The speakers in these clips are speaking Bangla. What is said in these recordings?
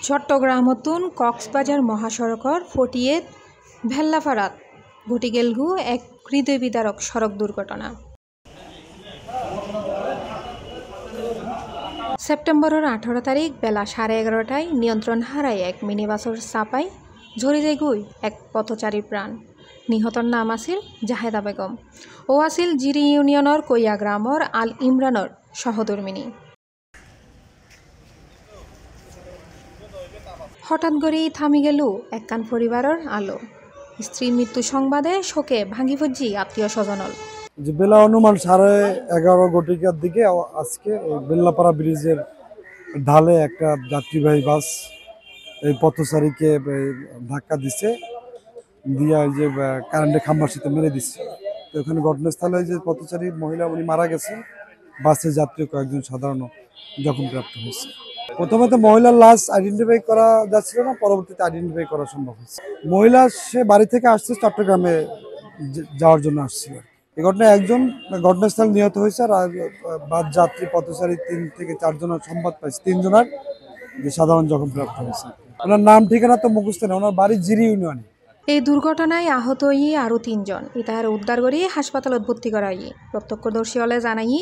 চট্টগ্রামতুন কক্সবাজার মহাসড়কৰ 48 ভেল্লাফাৰাত ঘটি গেলগু এক হৃদয় বিদারক সড়ক দুর্ঘটনা। সেপ্টেম্বরের 18 তারিখ বেলা 11:30টায় নিয়ন্ত্রণ হারায় এক মিনিবাসর চাপাই ঝরি যায়গুই এক পথচারীর প্রাণ। নিহতর নাম আছিল জাহেদা বেগম ও আছিল জিরি ইউনিয়নের কইয়া গ্রামর আল ইমরানের সহধর্মিনী। হঠাৎ করেই থামি গেল একখান পরিবারের আলো। স্ত্রীর মৃত্যু সংবাদে শোকে ভাঙি ফজি আত্মীয় স্বজনল। বেলা অনুমান 11:30 ঘটিকার দিকে আজকে বেল্লাপাড়া ব্রিজের ঢালে একটা যাত্রীবাহী বাস এই পথচারীকে ধাক্কা দিচ্ছে, দিয়ে ওই যে কারেন্টের খাম্বার সাথে মেরে দিচ্ছে। তো ওখানে ঘটনাস্থলে যে পথচারী মহিলা উনি মারা গেছে, বাসের যাত্রী কয়েকজন সাধারণ জখমপ্রাপ্ত হয়েছে। প্রথমে তো মহিলার লাশ আইডেন্টিফাই করা যাচ্ছিল না, পরবর্তীতে আইডেন্টিফাই করা সম্ভব হয়েছে। মহিলা সে বাড়ি থেকে আসছে, চট্টগ্রামে যাওয়ার জন্য আসছিল। এই ঘটনায় একজন ঘটনাস্থলে নিহত হয়েছে, আর বাস যাত্রী পথচারী 3 থেকে 4 জনের সংবাদ পাইছে, 3 জনের যে সাধারণ জখমপ্রাপ্ত হয়েছে। ওনার নাম ঠিকানা তো মুখস্থ নেই, ওনার বাড়ি জিরি ইউনিয়নে। এই দুর্ঘটনায় আহত আরও 3 জন। ইতাহার উদ্ধার করে হাসপাতালত ভর্তি করা প্রত্যক্ষদর্শী হলে জানাই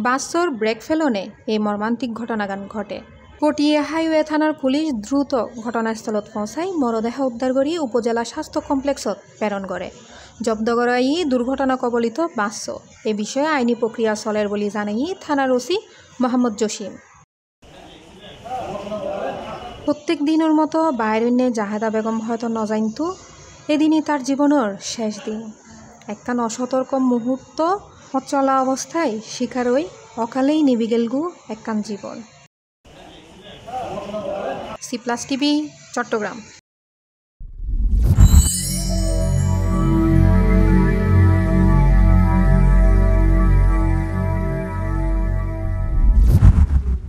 বাসর ব্রেক ফেলনে এই মর্মান্তিক ঘটনাগান ঘটে। পটিয়া হাইওয়ে থানার পুলিশ দ্রুত ঘটনাস্থলত পৌঁছায় মরদেহ উদ্ধার করে উপজেলা স্বাস্থ্য কমপ্লেক্সত প্রেরণ করে। জব্দ করা দুর্ঘটনা কবলিত বাস। এ বিষয়ে আইনি প্রক্রিয়া চলের বলে জানাই থানার ওসি মোহাম্মদ জসিম। প্রত্যেক দিনের মতো বাইরন্যে জাহেদা বেগম হয়তো নজানতো এদিনই তার জীবনের শেষ দিন। একখান অসতর্ক মুহূর্ত অচলা অবস্থায় শিকার হই অকালেই নিবি গেলগু একখান জীবন। C+ TV, Chittagong.